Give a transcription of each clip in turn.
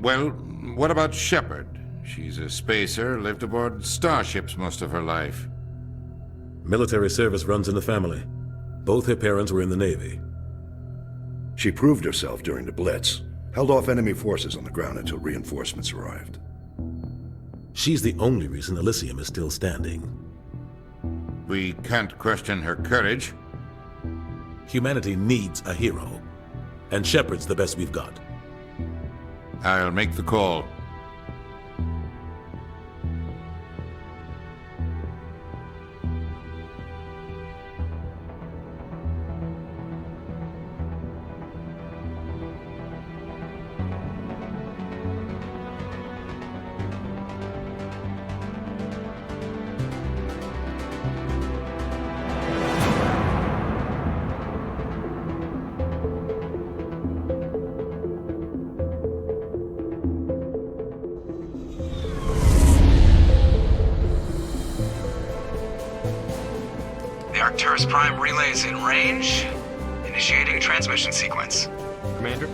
Well, what about Shepard? She's a spacer, lived aboard starships most of her life. Military service runs in the family. Both her parents were in the Navy. She proved herself during the Blitz, held off enemy forces on the ground until reinforcements arrived. She's the only reason Elysium is still standing. We can't question her courage. Humanity needs a hero, and Shepard's the best we've got. I'll make the call. Arcturus Prime relays in range. Initiating transmission sequence. Commander?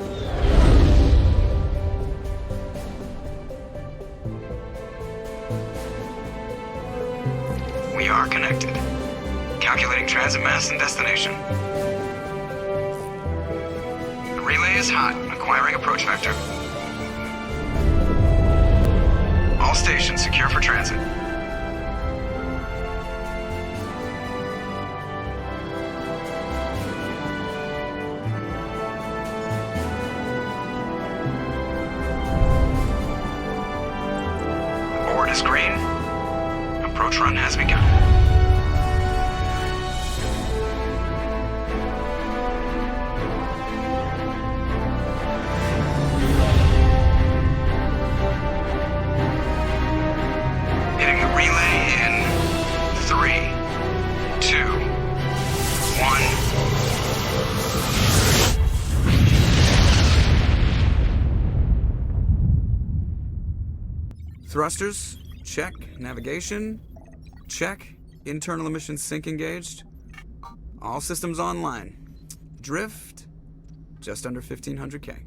We are connected. Calculating transit mass and destination. The relay is hot, acquiring approach vector. All stations secure for transit. Board is green. Approach run has begun. Hitting the relay in 3, 2, 1. Thrusters, check. Navigation, check. Internal emissions sync engaged. All systems online. Drift, just under 1500K.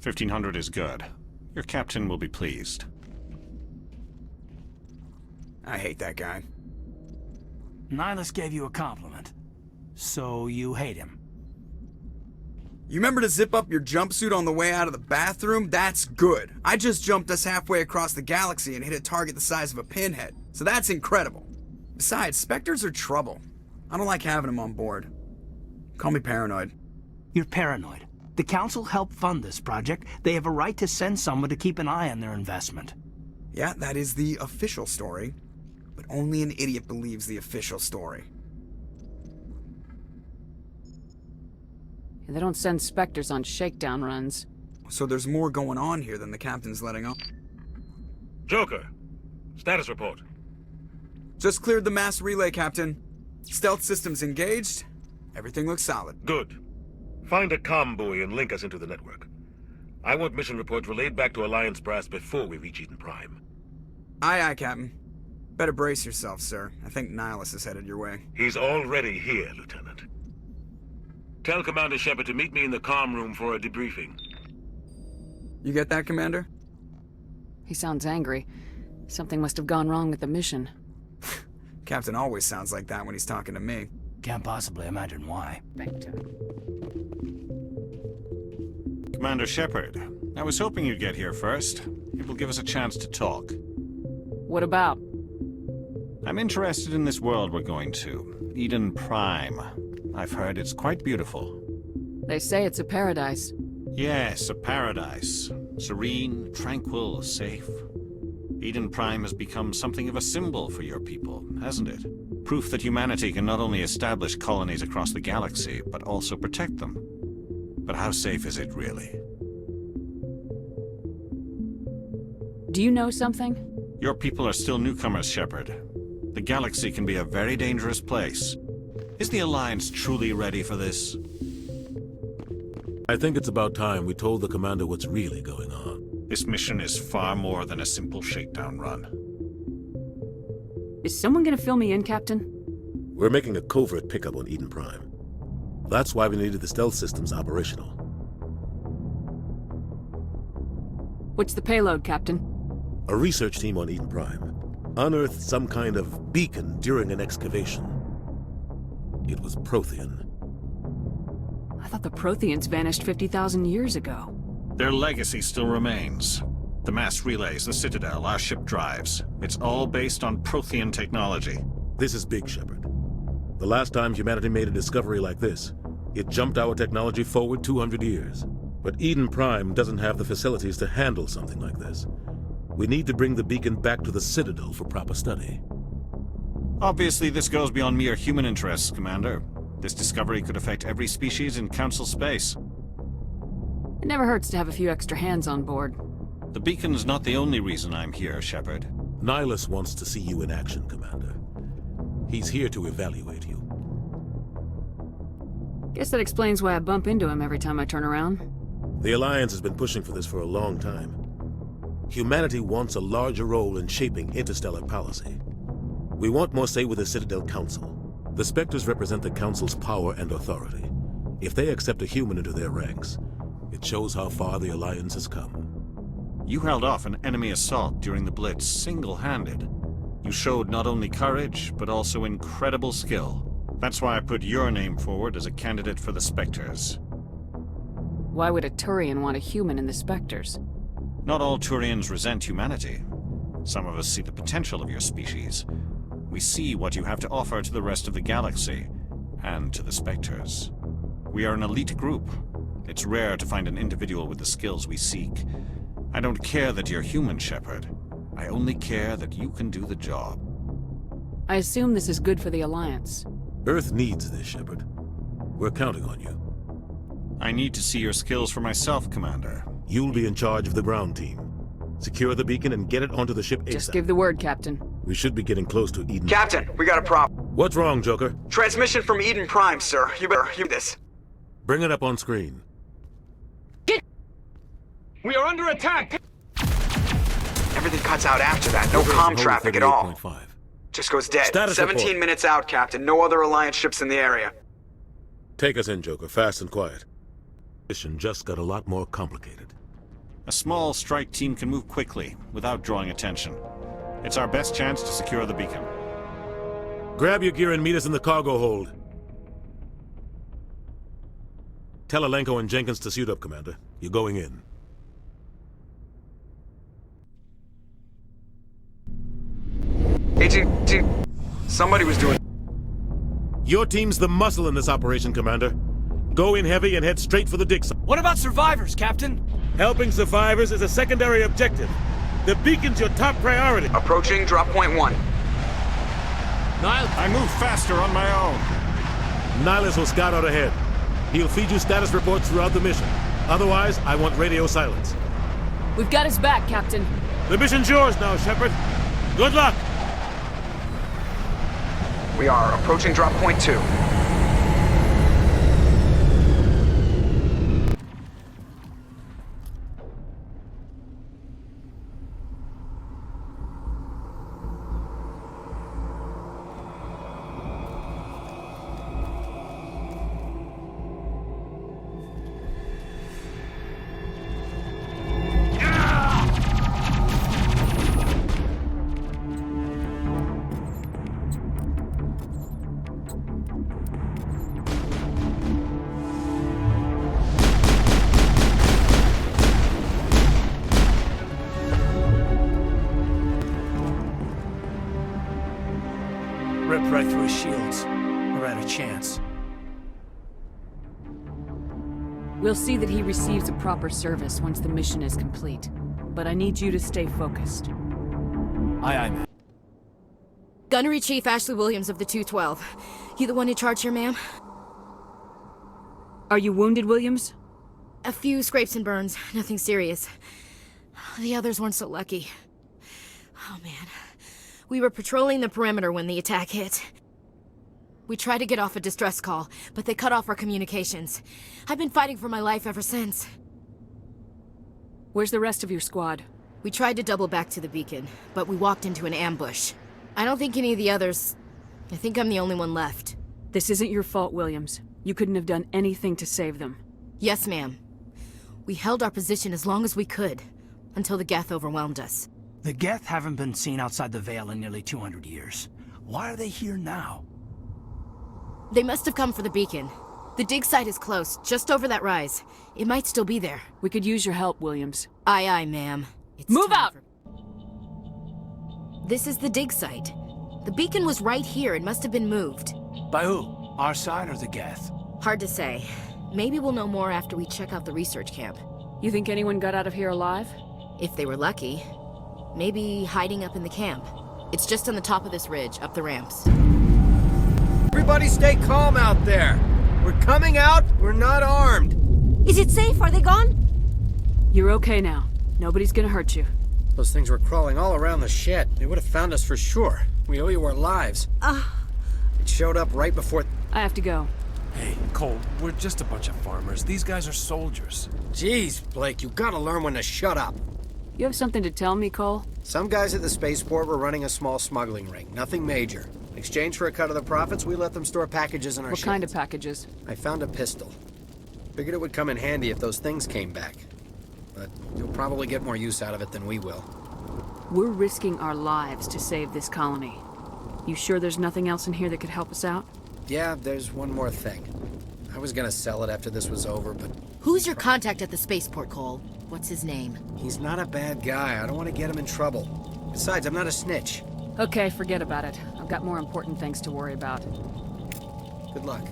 1500 is good. Your captain will be pleased. I hate that guy. Nihilus gave you a compliment. So you hate him. You remember to zip up your jumpsuit on the way out of the bathroom? That's good. I just jumped us halfway across the galaxy and hit a target the size of a pinhead. So that's incredible. Besides, Spectres are trouble. I don't like having them on board. Call me paranoid. You're paranoid. The Council helped fund this project. They have a right to send someone to keep an eye on their investment. Yeah, that is the official story. But only an idiot believes the official story. They don't send Spectres on shakedown runs. So there's more going on here than the captain's letting on. Joker, status report. Just cleared the mass relay, Captain. Stealth systems engaged. Everything looks solid. Good. Find a comm buoy and link us into the network. I want mission reports relayed back to Alliance Brass before we reach Eden Prime. Aye, aye, Captain. Better brace yourself, sir. I think Nihilus is headed your way. He's already here, Lieutenant. Tell Commander Shepard to meet me in the comm room for a debriefing. You get that, Commander? He sounds angry. Something must have gone wrong with the mission. Captain always sounds like that when he's talking to me. Can't possibly imagine why. Commander Shepard, I was hoping you'd get here first. It will give us a chance to talk. What about? I'm interested in this world we're going to, Eden Prime. I've heard it's quite beautiful. They say it's a paradise. Yes, a paradise. Serene, tranquil, safe. Eden Prime has become something of a symbol for your people, hasn't it? Proof that humanity can not only establish colonies across the galaxy, but also protect them. But how safe is it, really? Do you know something? Your people are still newcomers, Shepard. The galaxy can be a very dangerous place. Is the Alliance truly ready for this? I think it's about time we told the commander what's really going on. This mission is far more than a simple shakedown run. Is someone gonna fill me in, Captain? We're making a covert pickup on Eden Prime. That's why we needed the stealth systems operational. What's the payload, Captain? A research team on Eden Prime unearthed some kind of beacon during an excavation. It was Prothean. I thought the Protheans vanished 50,000 years ago. Their legacy still remains. The mass relays, the Citadel, our ship drives. It's all based on Prothean technology. This is big, Shepard. The last time humanity made a discovery like this, it jumped our technology forward 200 years. But Eden Prime doesn't have the facilities to handle something like this. We need to bring the beacon back to the Citadel for proper study. Obviously, this goes beyond mere human interests, Commander. This discovery could affect every species in Council space. It never hurts to have a few extra hands on board. The beacon's not the only reason I'm here, Shepard. Nihilus wants to see you in action, Commander. He's here to evaluate you. Guess that explains why I bump into him every time I turn around. The Alliance has been pushing for this for a long time. Humanity wants a larger role in shaping interstellar policy. We want more say with the Citadel Council. The Spectres represent the Council's power and authority. If they accept a human into their ranks, it shows how far the Alliance has come. You held off an enemy assault during the Blitz single-handed. You showed not only courage, but also incredible skill. That's why I put your name forward as a candidate for the Spectres. Why would a Turian want a human in the Spectres? Not all Turians resent humanity. Some of us see the potential of your species. We see what you have to offer to the rest of the galaxy, and to the Spectres. We are an elite group. It's rare to find an individual with the skills we seek. I don't care that you're human, Shepard. I only care that you can do the job. I assume this is good for the Alliance. Earth needs this, Shepard. We're counting on you. I need to see your skills for myself, Commander. You'll be in charge of the ground team. Secure the beacon and get it onto the ship ASAP. Just give the word, Captain. We should be getting close to Eden. Captain, we got a problem. What's wrong, Joker? Transmission from Eden Prime, sir. You better hear this. Bring it up on screen. We are under attack! Everything cuts out after that. No comm traffic at all. 38.5. Just goes dead. Status 17 report. minutes out, Captain. No other Alliance ships in the area. Take us in, Joker, fast and quiet. Mission just got a lot more complicated. A small strike team can move quickly, without drawing attention. It's our best chance to secure the beacon. Grab your gear and meet us in the cargo hold. Tell Alenko and Jenkins to suit up, Commander. You're going in. Agent, somebody was doing... Your team's the muscle in this operation, Commander. Go in heavy and head straight for the dig site. What about survivors, Captain? Helping survivors is a secondary objective. The beacon's your top priority. Approaching drop point 1. Niall, I move faster on my own. Nihilus will scout out ahead. He'll feed you status reports throughout the mission. Otherwise, I want radio silence. We've got his back, Captain. The mission's yours now, Shepard. Good luck! We are approaching drop point 2. ripped right through his shields. We're out of chance. We'll see that he receives a proper service once the mission is complete. But I need you to stay focused. Aye, aye, ma'am. Gunnery Chief Ashley Williams of the 212. You the one in charge here, ma'am? Are you wounded, Williams? A few scrapes and burns, nothing serious. The others weren't so lucky. Oh man. We were patrolling the perimeter when the attack hit. We tried to get off a distress call, but they cut off our communications. I've been fighting for my life ever since. Where's the rest of your squad? We tried to double back to the beacon, but we walked into an ambush. I don't think any of the others... I think I'm the only one left. This isn't your fault, Williams. You couldn't have done anything to save them. Yes, ma'am. We held our position as long as we could. until the Geth overwhelmed us. The Geth haven't been seen outside the Veil in nearly 200 years. Why are they here now? They must have come for the beacon. The dig site is close, just over that rise. It might still be there. We could use your help, Williams. Aye, aye, ma'am. It's Move time out! This is the dig site. The beacon was right here. It must have been moved. By who? Our side or the Geth? Hard to say. Maybe we'll know more after we check out the research camp. You think anyone got out of here alive? If they were lucky. Maybe hiding up in the camp. It's just on the top of this ridge, up the ramps. Everybody stay calm out there. We're coming out, we're not armed. Is it safe? Are they gone? You're okay now. Nobody's gonna hurt you. Those things were crawling all around the shed. They would have found us for sure. We owe you our lives. It showed up right before... I have to go. Hey, Cole, we're just a bunch of farmers. These guys are soldiers. Jeez, Blake, you gotta learn when to shut up. You have something to tell me, Cole? Some guys at the spaceport were running a small smuggling ring. Nothing major. In exchange for a cut of the profits, we let them store packages in our What sheds. kind of packages? I found a pistol. Figured it would come in handy if those things came back. But you'll probably get more use out of it than we will. We're risking our lives to save this colony. You sure there's nothing else in here that could help us out? Yeah, there's one more thing. I was gonna sell it after this was over, but... Who's your contact at the spaceport, Cole? What's his name? He's not a bad guy. I don't want to get him in trouble. Besides, I'm not a snitch. Okay, forget about it. I've got more important things to worry about. Good luck.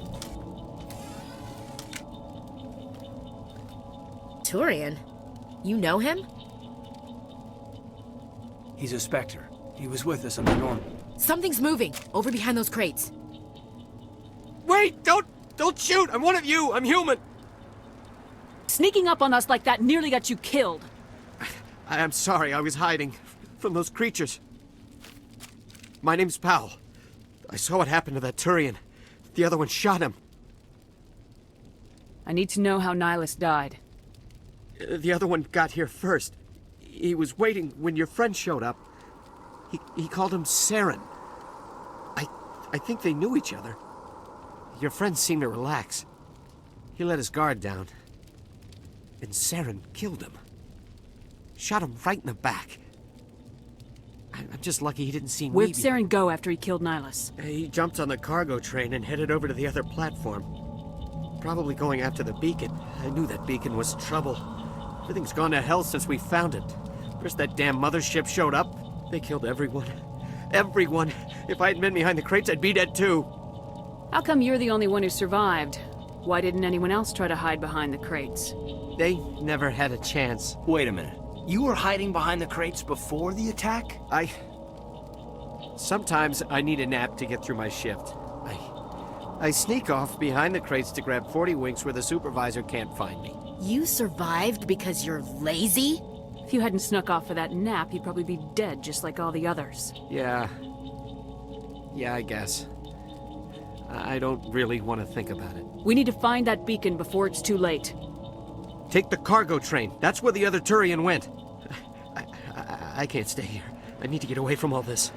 Turian? You know him? He's a Spectre. He was with us on the Norm. Something's moving, over behind those crates. Wait! Don't shoot! I'm one of you! I'm human! Sneaking up on us like that nearly got you killed. I'm sorry, I was hiding from those creatures. My name's Powell. I saw what happened to that Turian. The other one shot him. I need to know how Nihilus died. The other one got here first. He was waiting when your friend showed up. He called him Saren. I think they knew each other. Your friend seemed to relax. He let his guard down. And Saren killed him. Shot him right in the back. I'm just lucky he didn't see me. Where'd Saren go after he killed Nihilus? He jumped on the cargo train and headed over to the other platform. Probably going after the beacon. I knew that beacon was trouble. Everything's gone to hell since we found it. First that damn mothership showed up. They killed everyone. Everyone. If I hadn't been behind the crates, I'd be dead too. How come you're the only one who survived? Why didn't anyone else try to hide behind the crates? They never had a chance. Wait a minute. You were hiding behind the crates before the attack? Sometimes I need a nap to get through my shift. I sneak off behind the crates to grab 40 winks where the supervisor can't find me. You survived because you're lazy? If you hadn't snuck off for that nap, you'd probably be dead just like all the others. Yeah, I guess. I don't really want to think about it. We need to find that beacon before it's too late. Take the cargo train. That's where the other Turian went. I can't stay here. I need to get away from all this.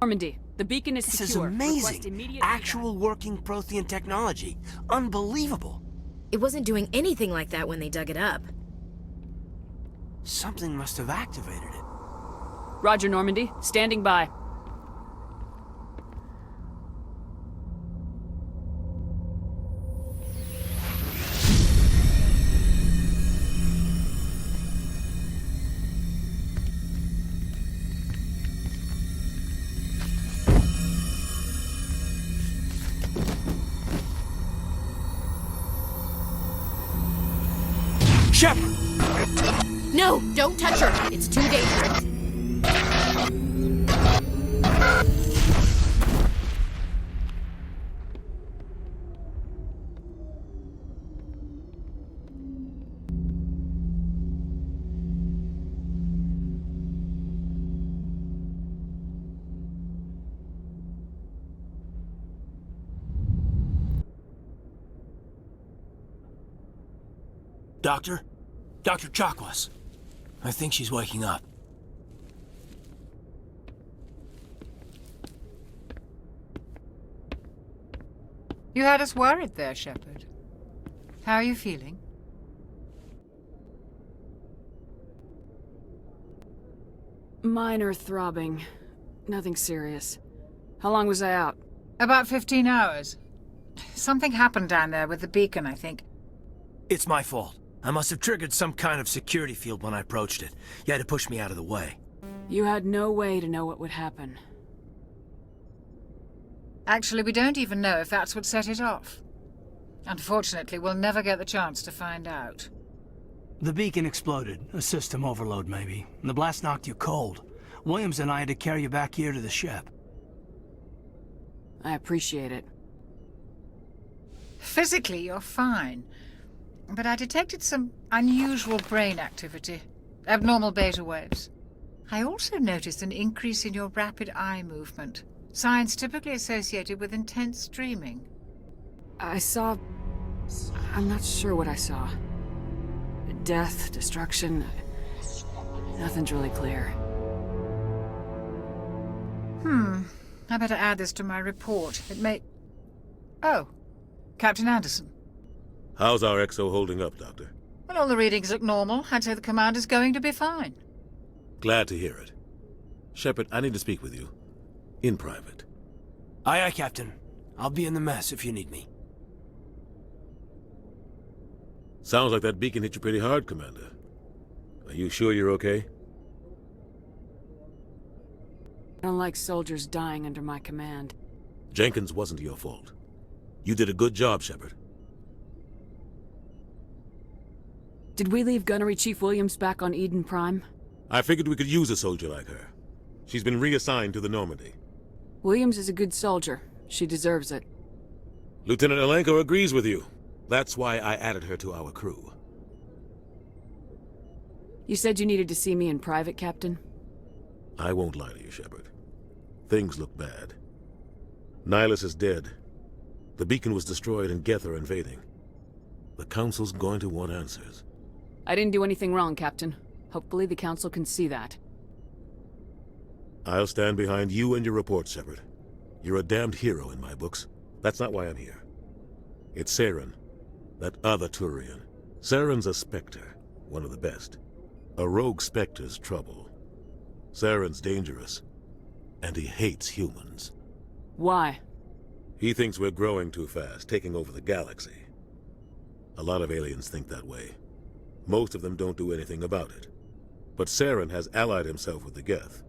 Normandy, the beacon is This secure. is Request amazing. immediate Actual working Prothean technology. Unbelievable. It wasn't doing anything like that when they dug it up. Something must have activated it. feedback. Roger, Normandy. Standing by. Shepard! No, don't touch her. It's too dangerous. Doctor? Dr. Chakwas. I think she's waking up. You had us worried there, Shepard. How are you feeling? Minor throbbing. Nothing serious. How long was I out? About 15 hours. Something happened down there with the beacon, I think. It's my fault. I must have triggered some kind of security field when I approached it. You had to push me out of the way. You had no way to know what would happen. Actually, we don't even know if that's what set it off. Unfortunately, we'll never get the chance to find out. The beacon exploded. A system overload, maybe. The blast knocked you cold. Williams and I had to carry you back here to the ship. I appreciate it. Physically, you're fine. But I detected some unusual brain activity. Abnormal beta waves. I also noticed an increase in your rapid eye movement. Signs typically associated with intense dreaming. I saw... I'm not sure what I saw. Death, destruction... Nothing's really clear. I better add this to my report. It may... Oh, Captain Anderson. How's our XO holding up, Doctor? Well, all the readings look normal. I'd say the commander's going to be fine. Glad to hear it. Shepard, I need to speak with you. In private. Aye, aye, Captain. I'll be in the mess if you need me. Sounds like that beacon hit you pretty hard, Commander. Are you sure you're okay? I don't like soldiers dying under my command. Jenkins wasn't your fault. You did a good job, Shepard. Did we leave Gunnery Chief Williams back on Eden Prime? I figured we could use a soldier like her. She's been reassigned to the Normandy. Williams is a good soldier. She deserves it. Lieutenant Alenko agrees with you. That's why I added her to our crew. You said you needed to see me in private, Captain? I won't lie to you, Shepard. Things look bad. Nihilus is dead. The beacon was destroyed and Geth are invading. The Council's going to want answers. I didn't do anything wrong, Captain. Hopefully the Council can see that. I'll stand behind you and your report, Shepard. You're a damned hero in my books. That's not why I'm here. It's Saren, that other Turian. Saren's a Spectre, one of the best. A rogue Spectre's trouble. Saren's dangerous, and he hates humans. Why? He thinks we're growing too fast, taking over the galaxy. A lot of aliens think that way. Most of them don't do anything about it. But Saren has allied himself with the Geth.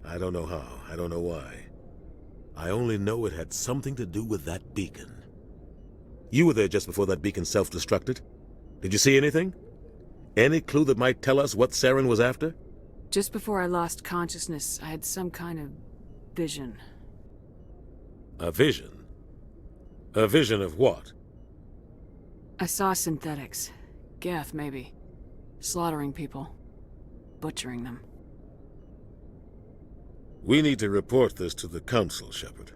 I don't know how, I don't know why. I only know it had something to do with that beacon. You were there just before that beacon self-destructed. Did you see anything? Any clue that might tell us what Saren was after? Just before I lost consciousness, I had some kind of vision. A vision? A vision of what? I saw synthetics. Geth, maybe. Slaughtering people. Butchering them. We need to report this to the Council, Shepard.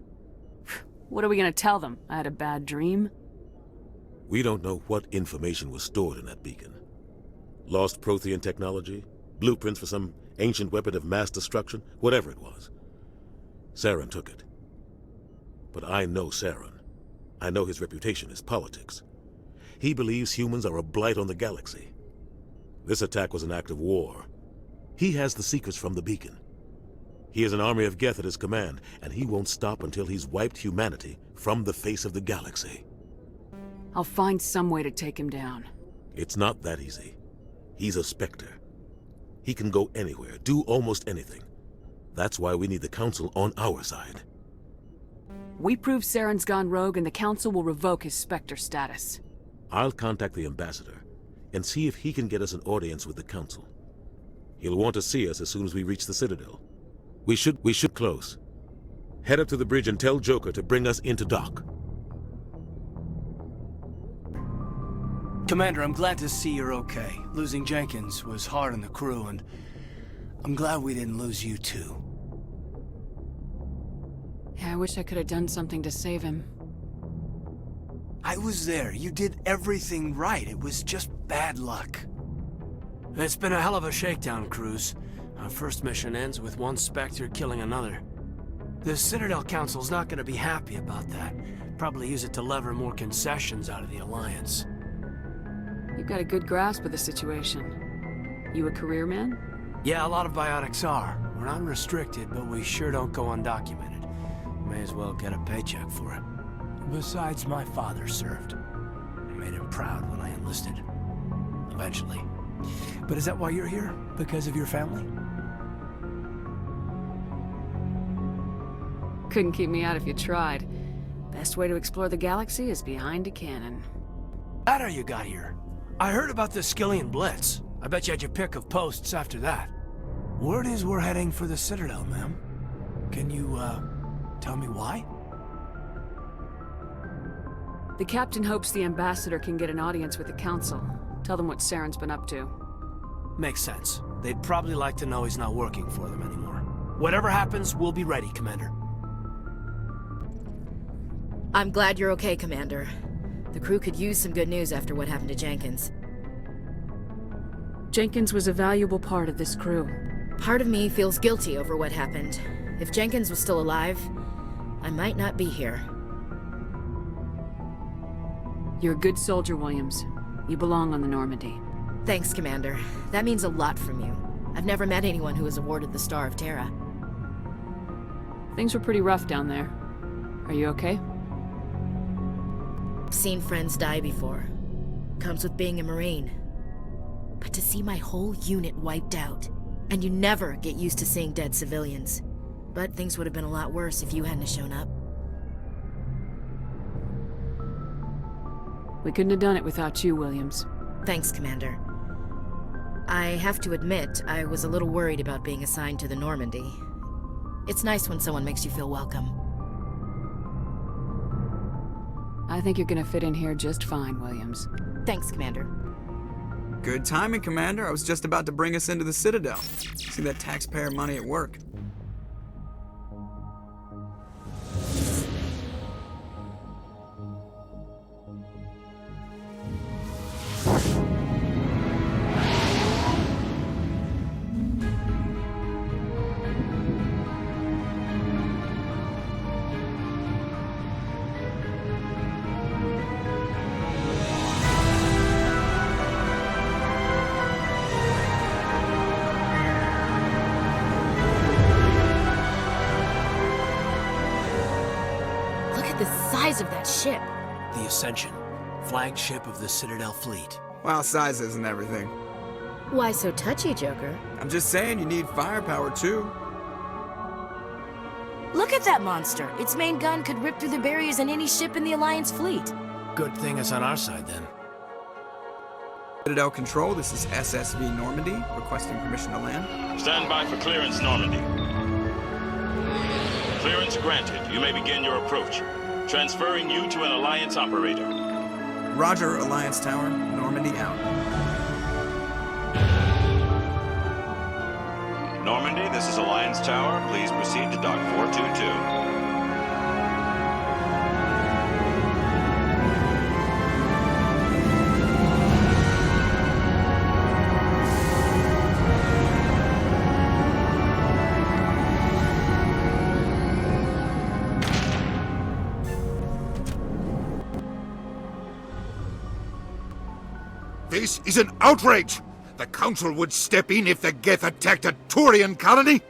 What are we gonna tell them? I had a bad dream? We don't know what information was stored in that beacon. Lost Prothean technology? Blueprints for some ancient weapon of mass destruction? Whatever it was. Saren took it. But I know Saren. I know his reputation is politics. He believes humans are a blight on the galaxy. This attack was an act of war. He has the secrets from the beacon. He has an army of Geth at his command, and he won't stop until he's wiped humanity from the face of the galaxy. I'll find some way to take him down. It's not that easy. He's a Spectre. He can go anywhere, do almost anything. That's why we need the Council on our side. We prove Saren's gone rogue and the Council will revoke his Spectre status. I'll contact the Ambassador and see if he can get us an audience with the Council. He'll want to see us as soon as we reach the Citadel. We should close. Head up to the bridge and tell Joker to bring us into dock. Commander, I'm glad to see you're okay. Losing Jenkins was hard on the crew, and I'm glad we didn't lose you too. Yeah, I wish I could have done something to save him. I was there. You did everything right. It was just bad luck. It's been a hell of a shakedown, Cruz. Our first mission ends with one Spectre killing another. The Citadel Council's not going to be happy about that. Probably use it to lever more concessions out of the Alliance. You've got a good grasp of the situation. You a career man? Yeah, a lot of biotics are. We're not restricted, but we sure don't go undocumented. May as well get a paycheck for it. Besides, my father served. I made him proud when I enlisted. Eventually. But is that why you're here? Because of your family? Couldn't keep me out if you tried. Best way to explore the galaxy is behind a cannon. That you got here. I heard about the Skillian Blitz. I bet you had your pick of posts after that. Word is we're heading for the Citadel, ma'am. Can you, tell me why? The captain hopes the ambassador can get an audience with the council. Tell them what Saren's been up to. Makes sense. They'd probably like to know he's not working for them anymore. Whatever happens, we'll be ready, Commander. I'm glad you're okay, Commander. The crew could use some good news after what happened to Jenkins. Jenkins was a valuable part of this crew. Part of me feels guilty over what happened. If Jenkins was still alive, I might not be here. You're a good soldier, Williams. You belong on the Normandy. Thanks, Commander. That means a lot from you. I've never met anyone who was awarded the Star of Terra. Things were pretty rough down there. Are you okay? I've seen friends die before. Comes with being a Marine. But to see my whole unit wiped out, and you never get used to seeing dead civilians. But things would have been a lot worse if you hadn't shown up. We couldn't have done it without you, Williams. Thanks, Commander. I have to admit, I was a little worried about being assigned to the Normandy. It's nice when someone makes you feel welcome. I think you're gonna fit in here just fine, Williams. Thanks, Commander. Good timing, Commander. I was just about to bring us into the Citadel. See that taxpayer money at work. Of that ship. The Ascension, flagship of the Citadel fleet. Well, size isn't everything. Why so touchy, Joker? I'm just saying you need firepower too. Look at that monster. Its main gun could rip through the barriers in any ship in the Alliance fleet. Good thing it's on our side, then. Citadel Control, this is SSV Normandy, requesting permission to land. Stand by for clearance, Normandy. Clearance granted. You may begin your approach. Transferring you to an Alliance operator. Roger, Alliance Tower. Normandy out. Normandy, this is Alliance Tower. Please proceed to Dock 422. This is an outrage! The Council would step in if the Geth attacked a Turian colony?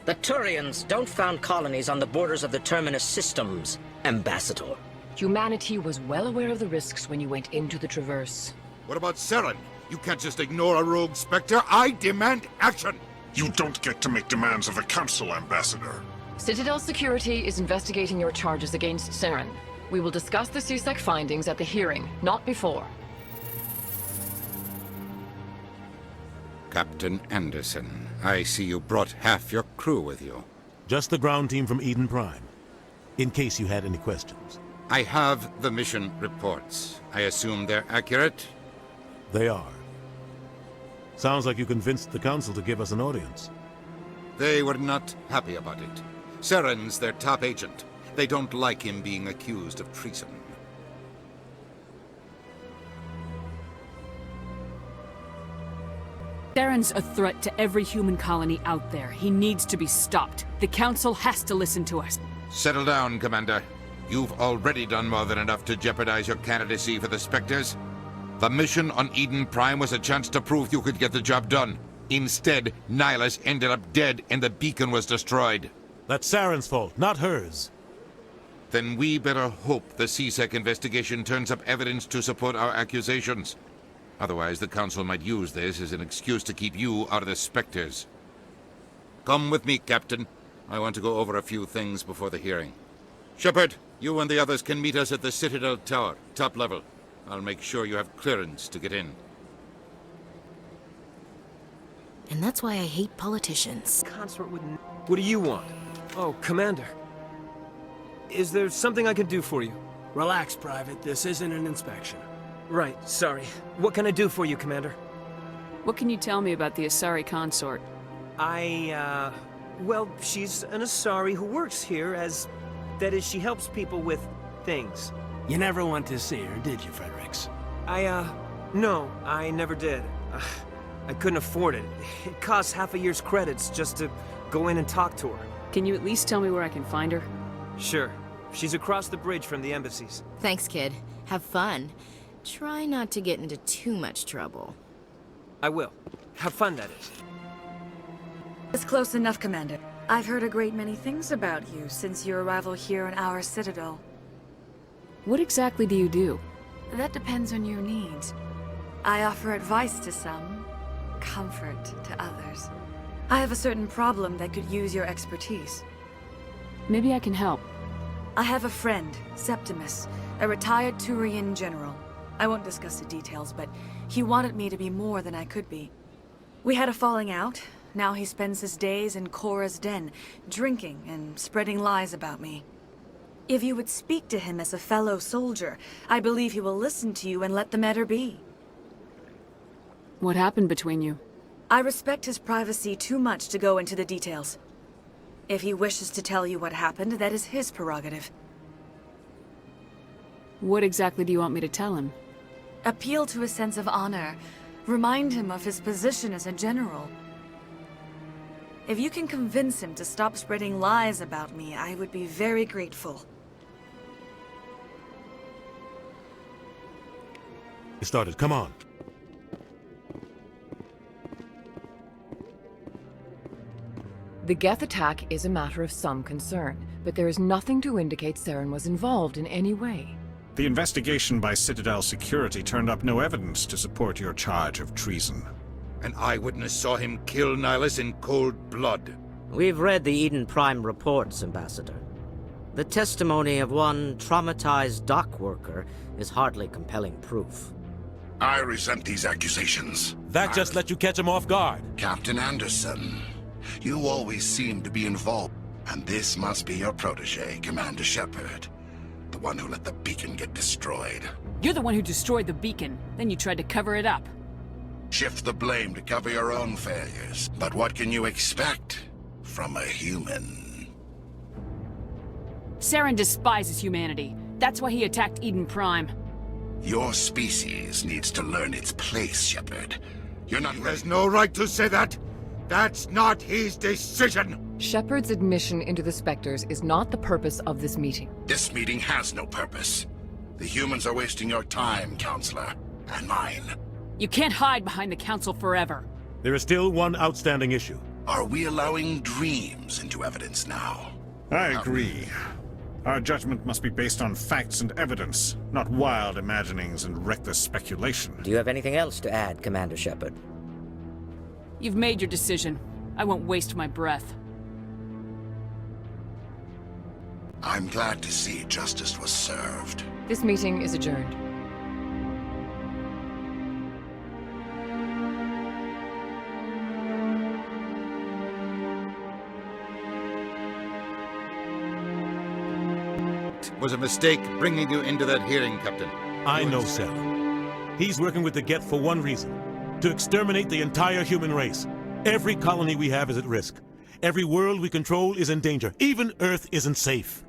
The Turians don't found colonies on the borders of the Terminus systems, Ambassador. Humanity was well aware of the risks when you went into the Traverse. What about Saren? You can't just ignore a rogue Spectre. I demand action! You don't get to make demands of the Council, Ambassador. Citadel Security is investigating your charges against Saren. We will discuss the CSEC findings at the hearing, not before. Captain Anderson, I see you brought half your crew with you. Just the ground team from Eden Prime, in case you had any questions. I have the mission reports. I assume they're accurate? They are. Sounds like you convinced the Council to give us an audience. They were not happy about it. Saren's their top agent. They don't like him being accused of treason. Saren's a threat to every human colony out there. He needs to be stopped. The Council has to listen to us. Settle down, Commander. You've already done more than enough to jeopardize your candidacy for the Spectres. The mission on Eden Prime was a chance to prove you could get the job done. Instead, Nihilus ended up dead and the beacon was destroyed. That's Saren's fault, not hers. Then we better hope the CSEC investigation turns up evidence to support our accusations. Otherwise, the Council might use this as an excuse to keep you out of the Spectres. Come with me, Captain. I want to go over a few things before the hearing. Shepard, you and the others can meet us at the Citadel Tower, top level. I'll make sure you have clearance to get in. And that's why I hate politicians. Consort with... What do you want? Oh, Commander. Is there something I can do for you? Relax, Private. This isn't an inspection. Right, sorry. What can I do for you, Commander? What can you tell me about the Asari consort? Well, she's an Asari who works here as... That is, she helps people with things. You never went to see her, did you, Fredericks? No, I never did. I couldn't afford it. It costs half a year's credits just to go in and talk to her. Can you at least tell me where I can find her? Sure. She's across the bridge from the embassies. Thanks, kid. Have fun. Try not to get into too much trouble. I will. Have fun, that is. It's close enough, Commander. I've heard a great many things about you since your arrival here in our Citadel. What exactly do you do? That depends on your needs. I offer advice to some, comfort to others. I have a certain problem that could use your expertise. Maybe I can help. I have a friend, Septimus, a retired Turian general. I won't discuss the details, but he wanted me to be more than I could be. We had a falling out. Now he spends his days in Korra's den, drinking and spreading lies about me. If you would speak to him as a fellow soldier, I believe he will listen to you and let the matter be. What happened between you? I respect his privacy too much to go into the details. If he wishes to tell you what happened, that is his prerogative. What exactly do you want me to tell him? Appeal to his sense of honor. Remind him of his position as a general. If you can convince him to stop spreading lies about me, I would be very grateful. It started. Come on. The Geth attack is a matter of some concern, but there is nothing to indicate Saren was involved in any way. The investigation by Citadel Security turned up no evidence to support your charge of treason. An eyewitness saw him kill Nihilus in cold blood. We've read the Eden Prime reports, Ambassador. The testimony of one traumatized dock worker is hardly compelling proof. I resent these accusations. That just let you catch him off guard. Captain Anderson, you always seem to be involved. And this must be your protege, Commander Shepard. The one who let the beacon get destroyed. You're the one who destroyed the beacon. Then you tried to cover it up. Shift the blame to cover your own failures. But what can you expect from a human? Saren despises humanity. That's why he attacked Eden Prime. Your species needs to learn its place, Shepard. You're not... He has no right to say that! That's not his decision! Shepard's admission into the Spectres is not the purpose of this meeting. This meeting has no purpose. The humans are wasting your time, Counselor. And mine. You can't hide behind the Council forever. There is still one outstanding issue. Are we allowing dreams into evidence now? I agree. Our judgment must be based on facts and evidence, not wild imaginings and reckless speculation. Do you have anything else to add, Commander Shepard? You've made your decision. I won't waste my breath. I'm glad to see justice was served. This meeting is adjourned. It was a mistake bringing you into that hearing, Captain. I know Saren. He's working with the Geth for one reason. To exterminate the entire human race. Every colony we have is at risk. Every world we control is in danger. Even Earth isn't safe.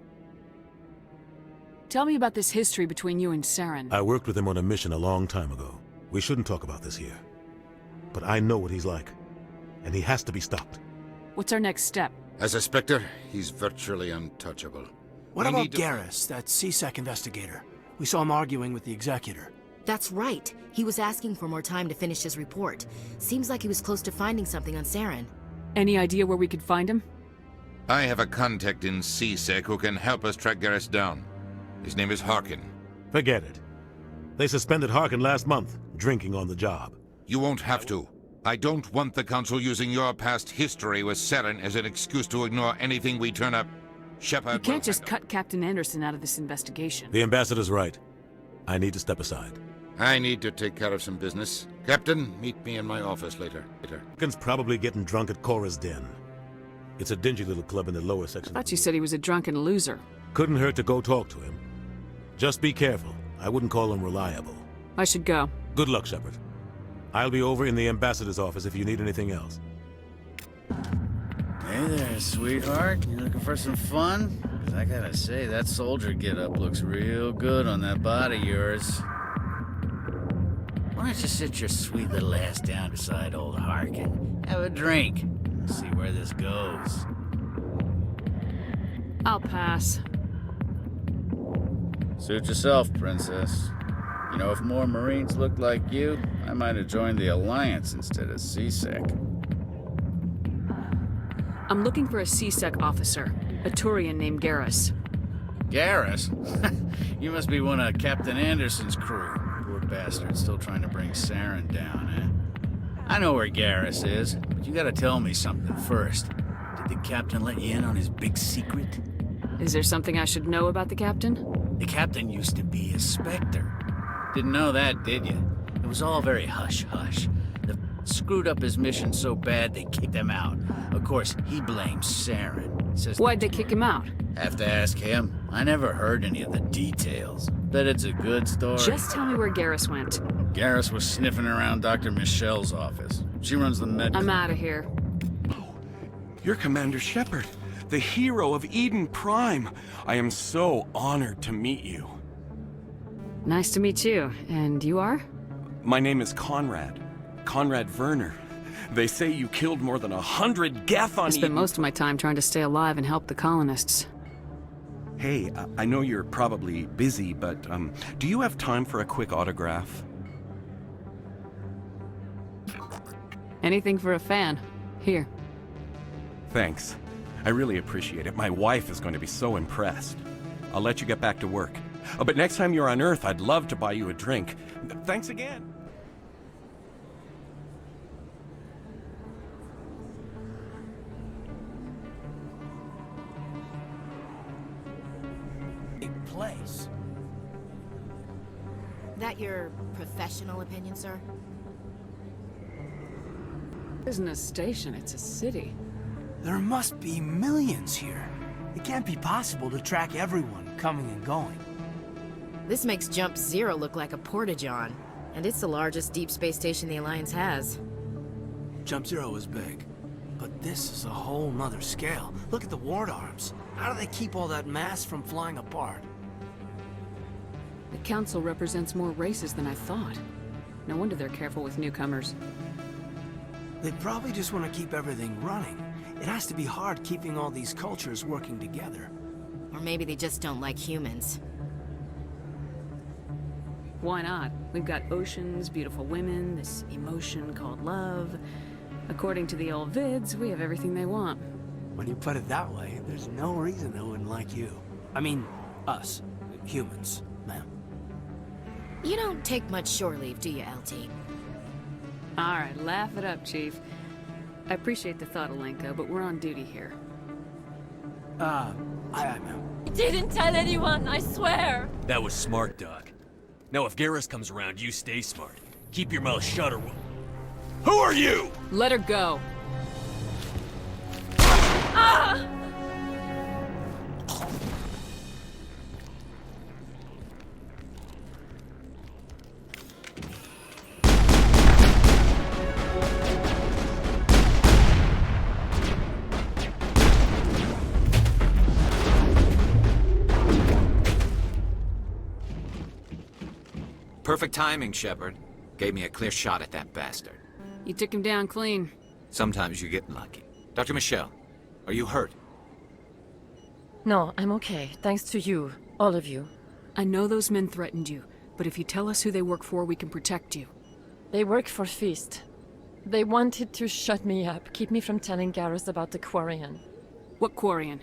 Tell me about this history between you and Saren. I worked with him on a mission a long time ago. We shouldn't talk about this here. But I know what he's like. And he has to be stopped. What's our next step? As a Spectre, he's virtually untouchable. What We about need to- Garrus, that CSEC investigator? We saw him arguing with the executor. That's right. He was asking for more time to finish his report. Seems like he was close to finding something on Saren. Any idea where we could find him? I have a contact in CSEC who can help us track Garrus down. His name is Harkin. Forget it. They suspended Harkin last month, drinking on the job. You won't have to. I don't want the Council using your past history with Saren as an excuse to ignore anything we turn up. Shepard You can't will just handle- cut Captain Anderson out of this investigation. The ambassador's right. I need to step aside. I need to take care of some business. Captain, meet me in my office later. Harkin's probably getting drunk at Cora's Den. It's a dingy little club in the lower section. I thought you said he was a drunken loser. Couldn't hurt to go talk to him. Just be careful. I wouldn't call him reliable. I should go. Good luck, Shepard. I'll be over in the ambassador's office if you need anything else. Hey there, sweetheart. You looking for some fun? 'Cause I gotta say, that soldier getup looks real good on that body of yours. Why don't you sit your sweet little ass down beside old Harkin? Have a drink. And see where this goes. I'll pass. Suit yourself, princess. You know, if more Marines looked like you, I might have joined the Alliance instead of CSEC. I'm looking for a CSEC officer, a Turian named Garrus. Garrus? You must be one of Captain Anderson's crew. Poor bastard, still trying to bring Saren down, eh? I know where Garrus is, but you gotta tell me something first. Did the captain let you in on his big secret? Is there something I should know about the captain? The captain used to be a Spectre. Didn't know that, did you? It was all very hush-hush. They screwed up his mission so bad they kicked him out. Of course, he blames Saren. Says Why'd they kick him out? Have to ask him. I never heard any of the details. Bet it's a good story. Just tell me where Garrus went. Garrus was sniffing around Dr. Michelle's office. She runs the med... I'm out of here. You're Commander Shepard, the hero of Eden Prime. I am so honored to meet you. Nice to meet you. And you are? My name is Conrad. Conrad Werner. They say you killed more than 100 Geth on I spent Eden. most of my time trying to stay alive and help the colonists. Hey, I know you're probably busy, but do you have time for a quick autograph? Anything for a fan. Here. Thanks. I really appreciate it. My wife is going to be so impressed. I'll let you get back to work. Oh, but next time you're on Earth, I'd love to buy you a drink. Thanks again. Big place. That your professional opinion, sir? It isn't a station, it's a city. There must be millions here. It can't be possible to track everyone coming and going. This makes Jump Zero look like a porta-john, and it's the largest deep space station the Alliance has. Jump Zero is big, but this is a whole nother scale. Look at the ward arms. How do they keep all that mass from flying apart? The Council represents more races than I thought. No wonder they're careful with newcomers. They probably just want to keep everything running. It has to be hard keeping all these cultures working together. Or maybe they just don't like humans. Why not? We've got oceans, beautiful women, this emotion called love. According to the old vids, we have everything they want. When you put it that way, there's no reason they wouldn't like you. I mean, us. Humans, ma'am. You don't take much shore leave, do you, LT? All right, laugh it up, Chief. I appreciate the thought, Alenka, but we're on duty here. Aye, ma'am. I didn't tell anyone, I swear! That was smart, Doc. Now if Garrus comes around, you stay smart. Keep your mouth shut or... Who are you? Let her go. Ah! Perfect timing, Shepard. Gave me a clear shot at that bastard. You took him down clean. Sometimes you get lucky. Dr. Michelle, Are you hurt? No, I'm okay. Thanks to you. All of you. I know those men threatened you, but if you tell us who they work for, we can protect you. They work for Feast. They wanted to shut me up, keep me from telling Garrus about the Quarian. What Quarian?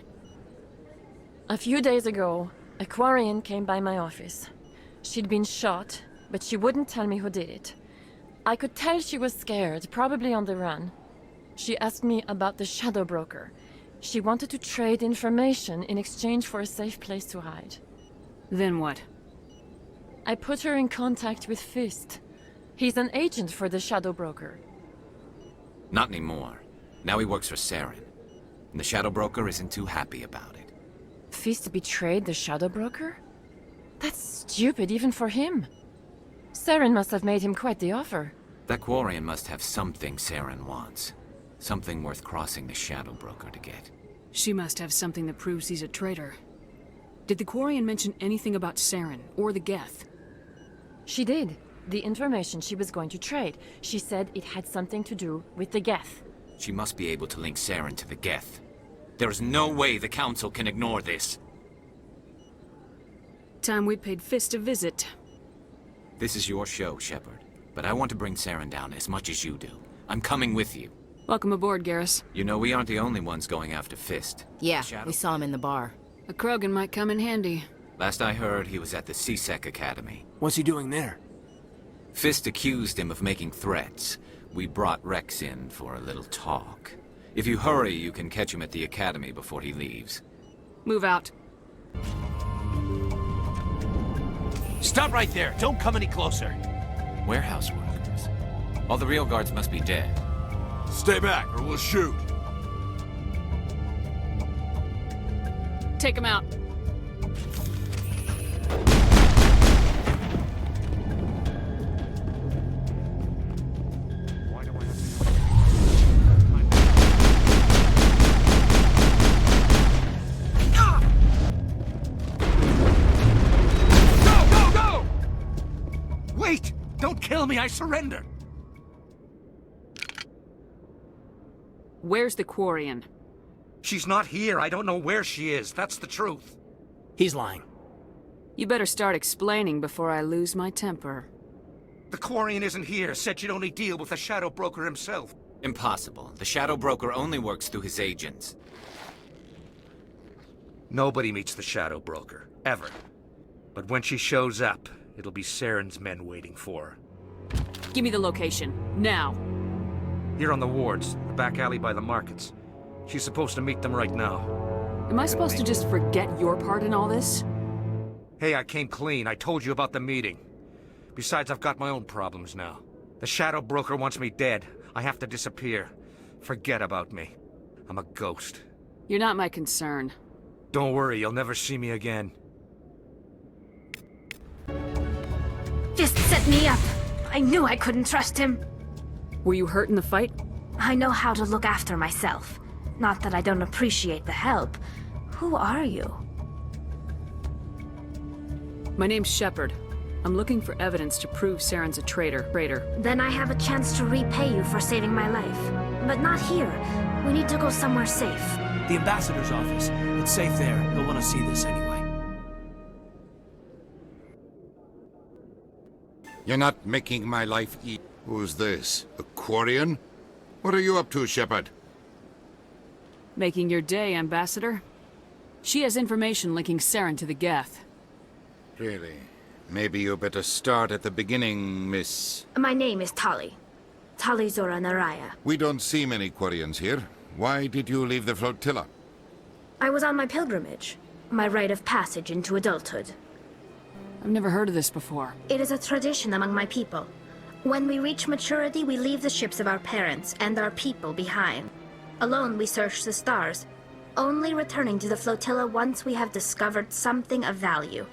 A few days ago, a Quarian came by my office. She'd been shot, but she wouldn't tell me who did it. I could tell she was scared, probably on the run. She asked me about the Shadow Broker. She wanted to trade information in exchange for a safe place to hide. Then what? I put her in contact with Fist. He's an agent for the Shadow Broker. Not anymore. Now he works for Saren. And the Shadow Broker isn't too happy about it. Fist betrayed the Shadow Broker? That's stupid even for him. Saren must have made him quite the offer. That Quarian must have something Saren wants. Something worth crossing the Shadow Broker to get. She must have something that proves he's a traitor. Did the Quarian mention anything about Saren, or the Geth? She did. The information she was going to trade. She said it had something to do with the Geth. She must be able to link Saren to the Geth. There is no way the Council can ignore this. Time we paid Fist a visit. This is your show, Shepard. But I want to bring Saren down as much as you do. I'm coming with you. Welcome aboard, Garrus. You know we aren't the only ones going after Fist. Yeah, we saw him in the bar. A Krogan might come in handy. Last I heard, he was at the CSEC Academy. What's he doing there? Fist accused him of making threats. We brought Rex in for a little talk. If you hurry, you can catch him at the Academy before he leaves. Move out. Stop right there! Don't come any closer! Warehouse workers. All the real guards must be dead. Stay back, or we'll shoot. Take him out. Wait! Don't kill me, I surrender! Where's the Quarian? She's not here. I don't know where she is. That's the truth. He's lying. You better start explaining before I lose my temper. The Quarian isn't here. Said she'd only deal with the Shadow Broker himself. Impossible. The Shadow Broker only works through his agents. Nobody meets the Shadow Broker. Ever. But when she shows up, it'll be Saren's men waiting for her. Give me the location. Now. Here on the wards, the back alley by the markets. She's supposed to meet them right now. Am I supposed to just forget your part in all this? Hey, I came clean. I told you about the meeting. Besides, I've got my own problems now. The Shadow Broker wants me dead. I have to disappear. Forget about me. I'm a ghost. You're not my concern. Don't worry, you'll never see me again. Just set me up. I knew I couldn't trust him. Were you hurt in the fight? I know how to look after myself. Not that I don't appreciate the help. Who are you? My name's Shepard. I'm looking for evidence to prove Saren's a traitor. Then I have a chance to repay you for saving my life. But not here. We need to go somewhere safe. The ambassador's office. It's safe there. He'll want to see this anyway. You're not making my life easy. Who's this? A Quarian? What are you up to, Shepard? Making your day, Ambassador. She has information linking Saren to the Geth. Really? Maybe you better start at the beginning, Miss... My name is Tali. Tali Zora Naraya. We don't see many Quarians here. Why did you leave the flotilla? I was on my pilgrimage. My rite of passage into adulthood. I've never heard of this before. It is a tradition among my people. When we reach maturity, we leave the ships of our parents and our people behind. Alone, we search the stars, only returning to the flotilla once we have discovered something of value.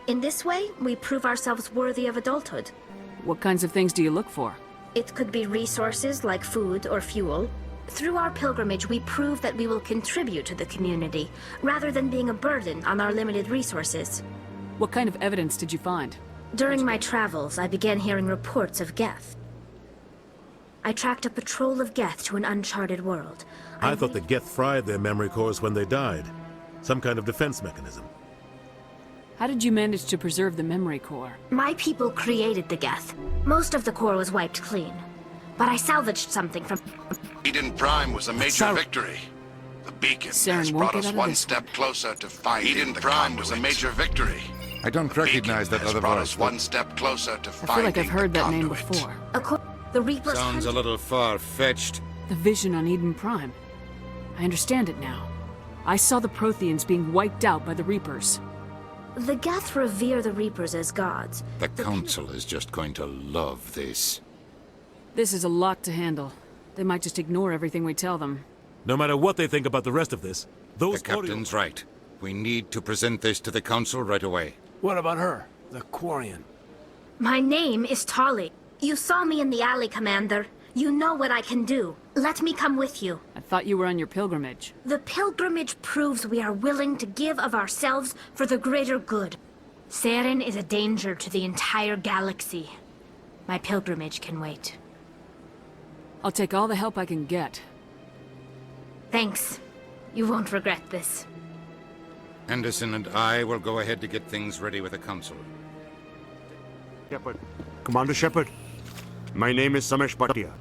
In this way, we prove ourselves worthy of adulthood. What kinds of things do you look for? It could be resources like food or fuel. Through our pilgrimage, we prove that we will contribute to the community, rather than being a burden on our limited resources. What kind of evidence did you find? During my travels, I began hearing reports of Geth. I tracked a patrol of Geth to an uncharted world. I thought the Geth fried their memory cores when they died. Some kind of defense mechanism. How did you manage to preserve the memory core? My people created the Geth. Most of the core was wiped clean. But I salvaged something from... Eden Prime was a major victory. The beacon has brought us one step closer to finding Eden Prime was a major victory. I don't recognize that other brought voice. us one step closer to I feel finding like I've heard the that name conduit. before. The Reapers Sounds a little far-fetched. The vision on Eden Prime. I understand it now. I saw the Protheans being wiped out by the Reapers. The Geth revere the Reapers as gods. The Council is just going to love this. This is a lot to handle. They might just ignore everything we tell them. No matter what they think about the rest of this, those The Captain's right. We need to present this to the Council right away. What about her? The Quarian. My name is Tali. You saw me in the alley, Commander. You know what I can do. Let me come with you. I thought you were on your pilgrimage. The pilgrimage proves we are willing to give of ourselves for the greater good. Saren is a danger to the entire galaxy. My pilgrimage can wait. I'll take all the help I can get. Thanks. You won't regret this. Anderson and I will go ahead to get things ready with the Council. Shepard. Commander Shepard. My name is Samesh Bhatia.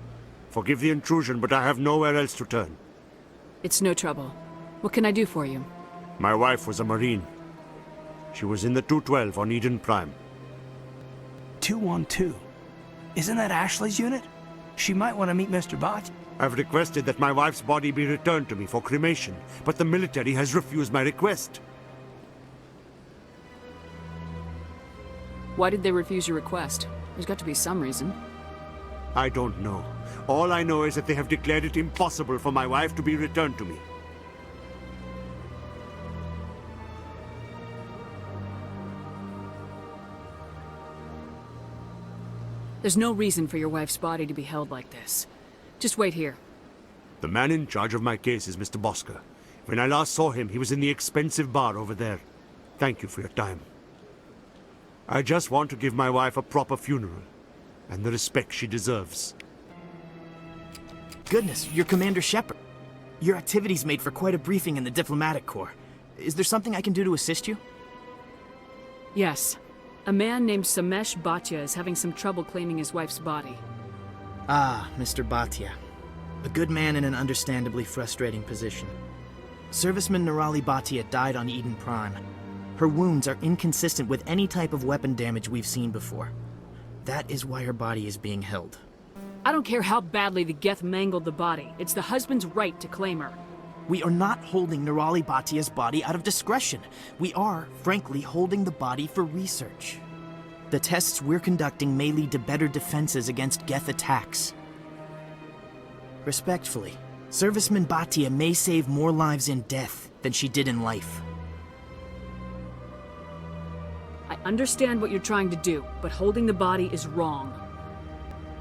Forgive the intrusion, but I have nowhere else to turn. It's no trouble. What can I do for you? My wife was a Marine. She was in the 212 on Eden Prime. 212? Isn't that Ashley's unit? She might want to meet Mr. Bot. I've requested that my wife's body be returned to me for cremation, but the military has refused my request. Why did they refuse your request? There's got to be some reason. I don't know. All I know is that they have declared it impossible for my wife to be returned to me. There's no reason for your wife's body to be held like this. Just wait here. The man in charge of my case is Mr. Bosker. When I last saw him, he was in the expensive bar over there. Thank you for your time. I just want to give my wife a proper funeral, and the respect she deserves. Goodness, you're Commander Shepard. Your activities made for quite a briefing in the Diplomatic Corps. Is there something I can do to assist you? Yes. A man named Samesh Bhatia is having some trouble claiming his wife's body. Ah, Mr. Bhatia. A good man in an understandably frustrating position. Serviceman Nirali Bhatia died on Eden Prime. Her wounds are inconsistent with any type of weapon damage we've seen before. That is why her body is being held. I don't care how badly the Geth mangled the body. It's the husband's right to claim her. We are not holding Nirali Bhatia's body out of discretion. We are, frankly, holding the body for research. The tests we're conducting may lead to better defenses against Geth attacks. Respectfully, Serviceman Bhatia may save more lives in death than she did in life. I understand what you're trying to do, but holding the body is wrong.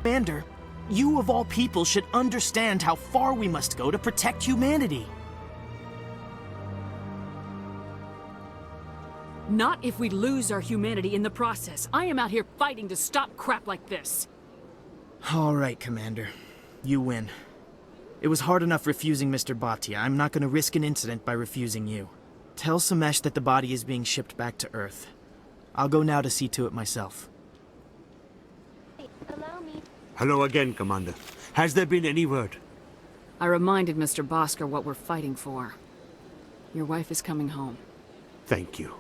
Commander, you of all people should understand how far we must go to protect humanity. Not if we lose our humanity in the process. I am out here fighting to stop crap like this. All right, Commander. You win. It was hard enough refusing Mr. Bhatia. I'm not going to risk an incident by refusing you. Tell Samesh that the body is being shipped back to Earth. I'll go now to see to it myself. Hello again, Commander. Has there been any word? I reminded Mr. Bosker what we're fighting for. Your wife is coming home. Thank you.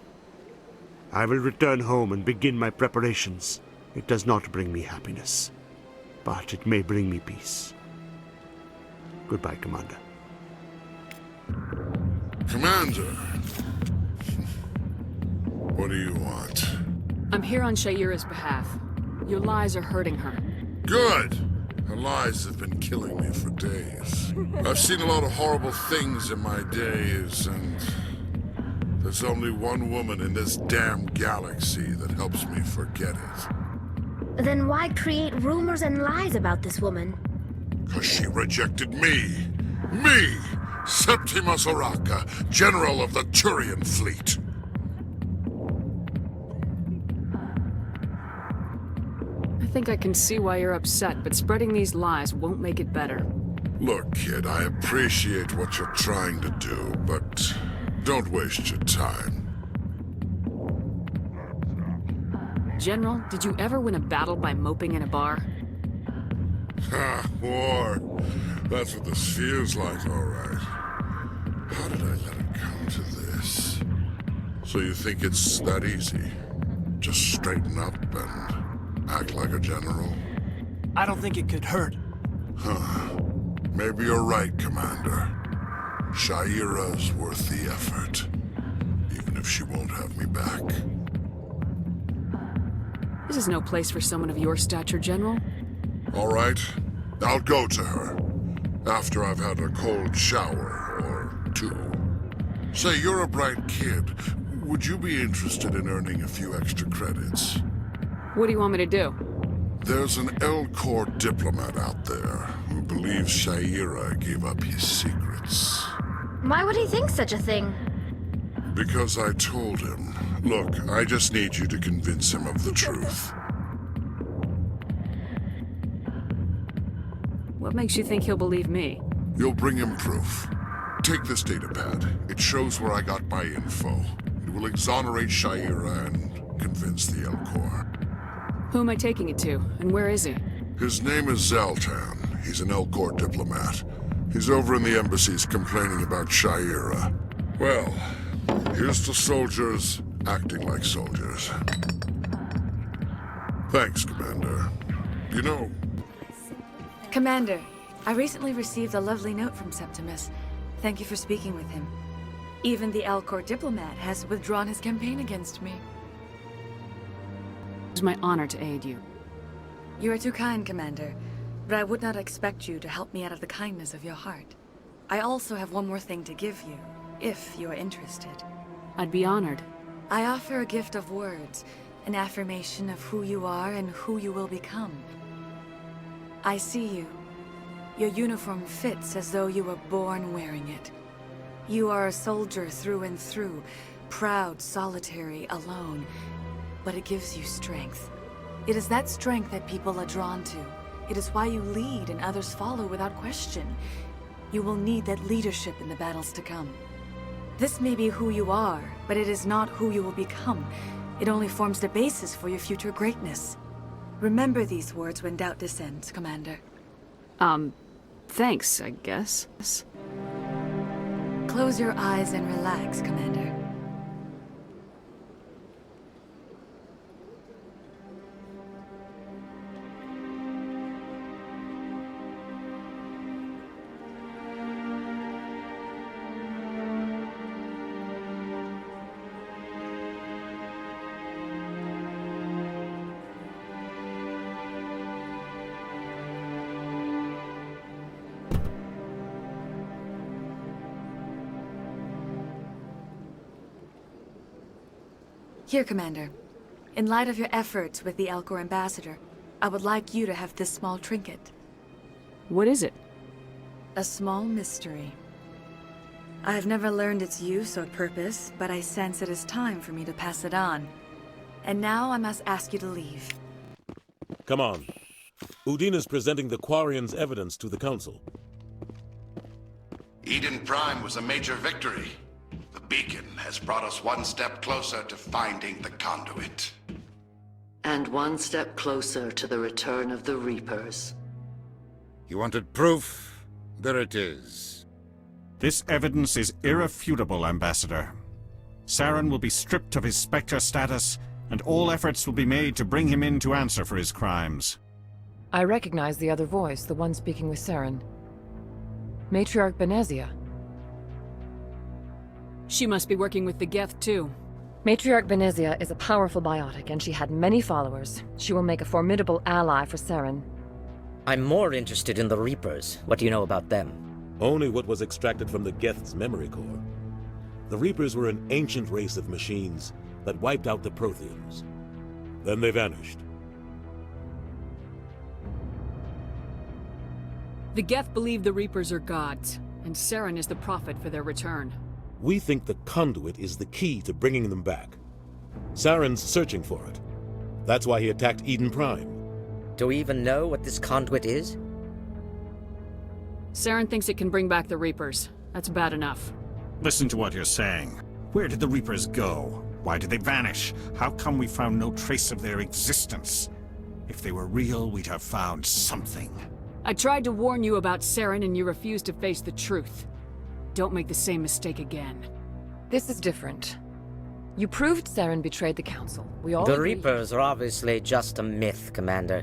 I will return home and begin my preparations. It does not bring me happiness, but it may bring me peace. Goodbye, Commander. Commander! What do you want? I'm here on Shaira's behalf. Your lies are hurting her. Good! Her lies have been killing me for days. I've seen a lot of horrible things in my days, and there's only one woman in this damn galaxy that helps me forget it. Then why create rumors and lies about this woman? 'Cause she rejected me! Me! Septimus Oraka, General of the Turian Fleet! I think I can see why you're upset, but spreading these lies won't make it better. Look, kid, I appreciate what you're trying to do, but don't waste your time. General, did you ever win a battle by moping in a bar? Ha, war. That's what this feels like, all right. How did I let it come to this? So you think it's that easy? Just straighten up and act like a general? I don't think it could hurt. Huh. Maybe you're right, Commander. Shaira's worth the effort. Even if she won't have me back. This is no place for someone of your stature, General. All right. I'll go to her. After I've had a cold shower, or two. Say, you're a bright kid. Would you be interested in earning a few extra credits? What do you want me to do? There's an Elcor diplomat out there who believes Shaira gave up his secrets. Why would he think such a thing? Because I told him. Look, I just need you to convince him of the truth. What makes you think he'll believe me? You'll bring him proof. Take this datapad. It shows where I got my info. It will exonerate Shaira and convince the Elcor. Who am I taking it to, and where is he? His name is Zaltan. He's an Elcor diplomat. He's over in the embassies complaining about Shaira. Well, here's to soldiers acting like soldiers. Thanks, Commander. You know... Commander, I recently received a lovely note from Septimus. Thank you for speaking with him. Even the Elcor diplomat has withdrawn his campaign against me. It's my honor to aid you. You are too kind, Commander, but I would not expect you to help me out of the kindness of your heart. I also have one more thing to give you, if you are interested. I'd be honored. I offer a gift of words, an affirmation of who you are and who you will become. I see you. Your uniform fits as though you were born wearing it. You are a soldier through and through, proud, solitary, alone, but it gives you strength. It is that strength that people are drawn to. It is why you lead and others follow without question. You will need that leadership in the battles to come. This may be who you are, but it is not who you will become. It only forms the basis for your future greatness. Remember these words when doubt descends, Commander. Thanks, I guess. Close your eyes and relax, Commander. Here, Commander. In light of your efforts with the Elcor ambassador, I would like you to have this small trinket. What is it? A small mystery. I have never learned its use or purpose, but I sense it is time for me to pass it on. And now I must ask you to leave. Come on. Udina's presenting the Quarian's evidence to the Council. Eden Prime was a major victory. The beacon has brought us one step closer to finding the conduit. And one step closer to the return of the Reapers. You wanted proof? There it is. This evidence is irrefutable, Ambassador. Saren will be stripped of his Spectre status, and all efforts will be made to bring him in to answer for his crimes. I recognize the other voice, the one speaking with Saren. Matriarch Benezia. She must be working with the Geth, too. Matriarch Benezia is a powerful biotic, and she had many followers. She will make a formidable ally for Saren. I'm more interested in the Reapers. What do you know about them? Only what was extracted from the Geth's memory core. The Reapers were an ancient race of machines that wiped out the Protheans. Then they vanished. The Geth believe the Reapers are gods, and Saren is the prophet for their return. We think the conduit is the key to bringing them back. Saren's searching for it. That's why he attacked Eden Prime. Do we even know what this conduit is? Saren thinks it can bring back the Reapers. That's bad enough. Listen to what you're saying. Where did the Reapers go? Why did they vanish? How come we found no trace of their existence? If they were real, we'd have found something. I tried to warn you about Saren and you refused to face the truth. Don't make the same mistake again. This is different. You proved Saren betrayed the Council. We all The agree. Reapers are obviously just a myth, Commander.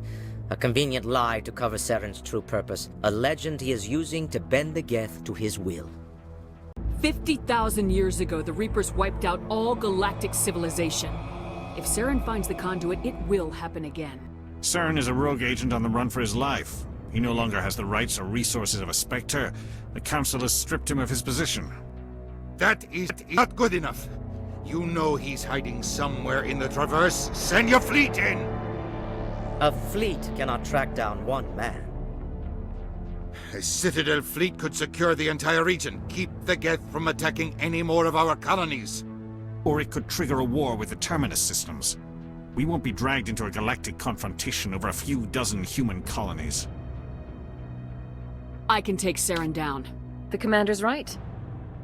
A convenient lie to cover Saren's true purpose. A legend he is using to bend the Geth to his will. 50,000 years ago, the Reapers wiped out all galactic civilization. If Saren finds the conduit, it will happen again. Saren is a rogue agent on the run for his life. He no longer has the rights or resources of a Spectre. The Council has stripped him of his position. That is not good enough. You know he's hiding somewhere in the Traverse. Send your fleet in! A fleet cannot track down one man. A Citadel fleet could secure the entire region, keep the Geth from attacking any more of our colonies. Or it could trigger a war with the Terminus systems. We won't be dragged into a galactic confrontation over a few dozen human colonies. I can take Saren down. The Commander's right.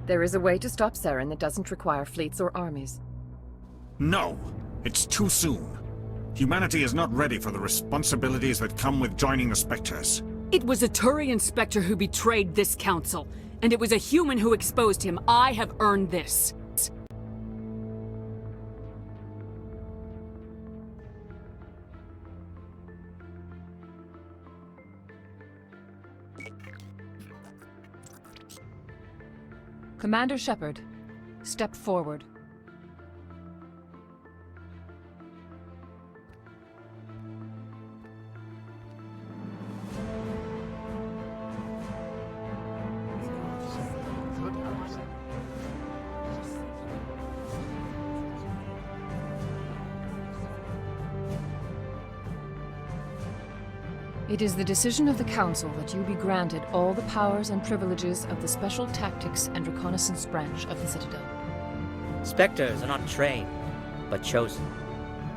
There is a way to stop Saren that doesn't require fleets or armies. No! It's too soon. Humanity is not ready for the responsibilities that come with joining the Spectres. It was a Turian Spectre who betrayed this council, and it was a human who exposed him. I have earned this. Commander Shepard, step forward. It is the decision of the Council that you be granted all the powers and privileges of the Special Tactics and Reconnaissance Branch of the Citadel. Spectres are not trained, but chosen.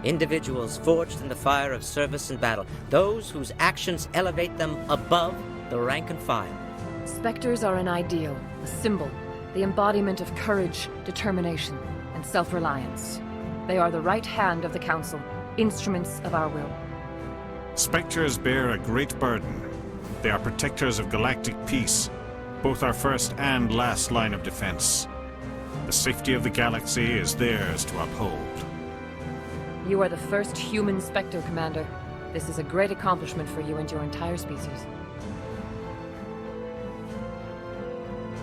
Individuals forged in the fire of service and battle. Those whose actions elevate them above the rank and file. Spectres are an ideal, a symbol, the embodiment of courage, determination, and self-reliance. They are the right hand of the Council, instruments of our will. Spectres bear a great burden. They are protectors of galactic peace, both our first and last line of defense. The safety of the galaxy is theirs to uphold. You are the first human Spectre, Commander. This is a great accomplishment for you and your entire species.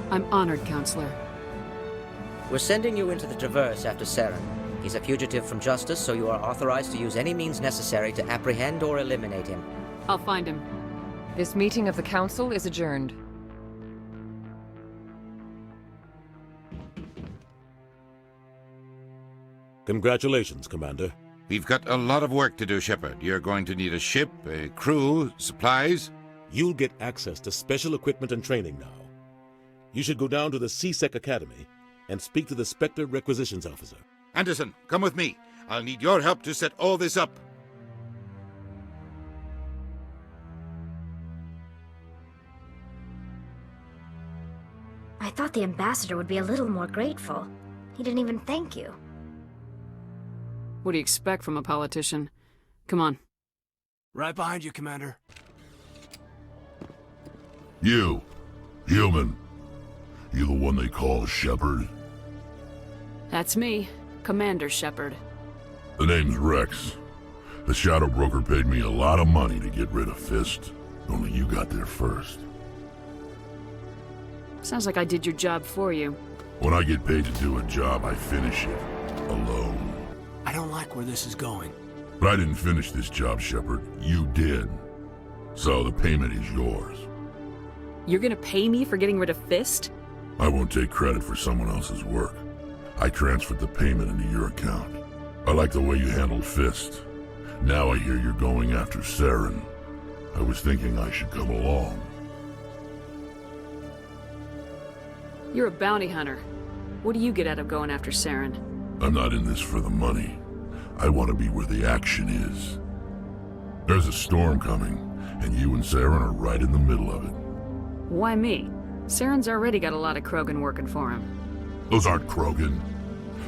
I'm honored, Counselor. We're sending you into the Traverse after Saren. He's a fugitive from justice, so you are authorized to use any means necessary to apprehend or eliminate him. I'll find him. This meeting of the Council is adjourned. Congratulations, Commander. We've got a lot of work to do, Shepard. You're going to need a ship, a crew, supplies. You'll get access to special equipment and training now. You should go down to the CSEC Academy and speak to the Spectre Requisitions Officer. Anderson, come with me. I'll need your help to set all this up. I thought the ambassador would be a little more grateful. He didn't even thank you. What do you expect from a politician? Come on. Right behind you, Commander. You, human. You the one they call Shepard? That's me, Commander Shepard. The name's Rex. The Shadow Broker paid me a lot of money to get rid of Fist. Only you got there first. Sounds like I did your job for you. When I get paid to do a job, I finish it. Alone. I don't like where this is going. But I didn't finish this job, Shepard. You did. So the payment is yours. You're gonna pay me for getting rid of Fist? I won't take credit for someone else's work. I transferred the payment into your account. I like the way you handled Fist. Now I hear you're going after Saren. I was thinking I should come along. You're a bounty hunter. What do you get out of going after Saren? I'm not in this for the money. I want to be where the action is. There's a storm coming, and you and Saren are right in the middle of it. Why me? Saren's already got a lot of Krogan working for him. Those aren't Krogan.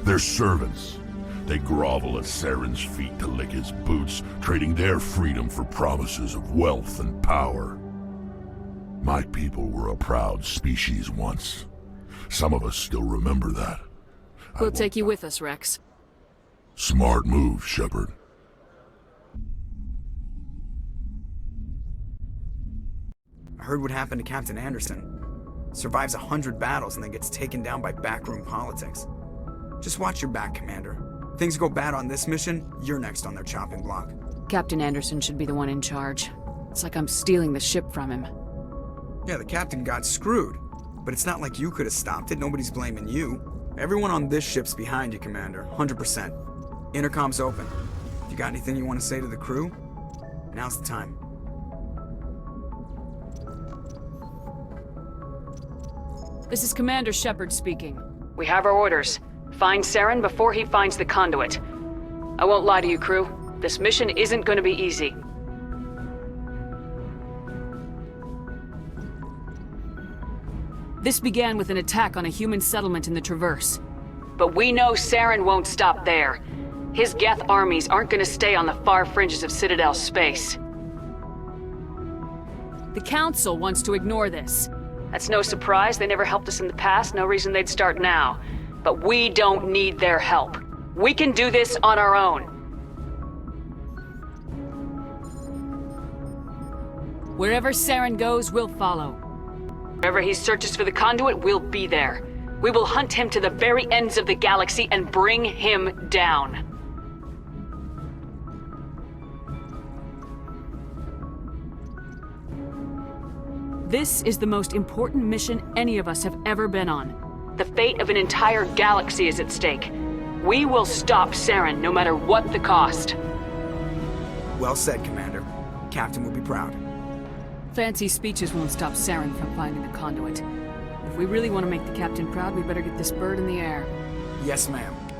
They're servants. They grovel at Saren's feet to lick his boots, trading their freedom for promises of wealth and power. My people were a proud species once. Some of us still remember that. We'll take you with us, Rex. Smart move, Shepard. I heard what happened to Captain Anderson. Survives 100 battles and then gets taken down by backroom politics. Just watch your back, Commander. Things go bad on this mission, you're next on their chopping block. Captain Anderson should be the one in charge. It's like I'm stealing the ship from him. Yeah, the captain got screwed. But it's not like you could have stopped it, nobody's blaming you. Everyone on this ship's behind you, Commander, 100%. Intercom's open. If you got anything you want to say to the crew, now's the time. This is Commander Shepard speaking. We have our orders. Find Saren before he finds the conduit. I won't lie to you, crew. This mission isn't going to be easy. This began with an attack on a human settlement in the Traverse. But we know Saren won't stop there. His Geth armies aren't going to stay on the far fringes of Citadel space. The Council wants to ignore this. That's no surprise. They never helped us in the past. No reason they'd start now. But we don't need their help. We can do this on our own. Wherever Saren goes, we'll follow. Wherever he searches for the conduit, we'll be there. We will hunt him to the very ends of the galaxy and bring him down. This is the most important mission any of us have ever been on. The fate of an entire galaxy is at stake. We will stop Saren no matter what the cost. Well said, Commander. Captain will be proud. Fancy speeches won't stop Saren from finding the conduit. If we really want to make the captain proud, we better get this bird in the air. Yes, ma'am.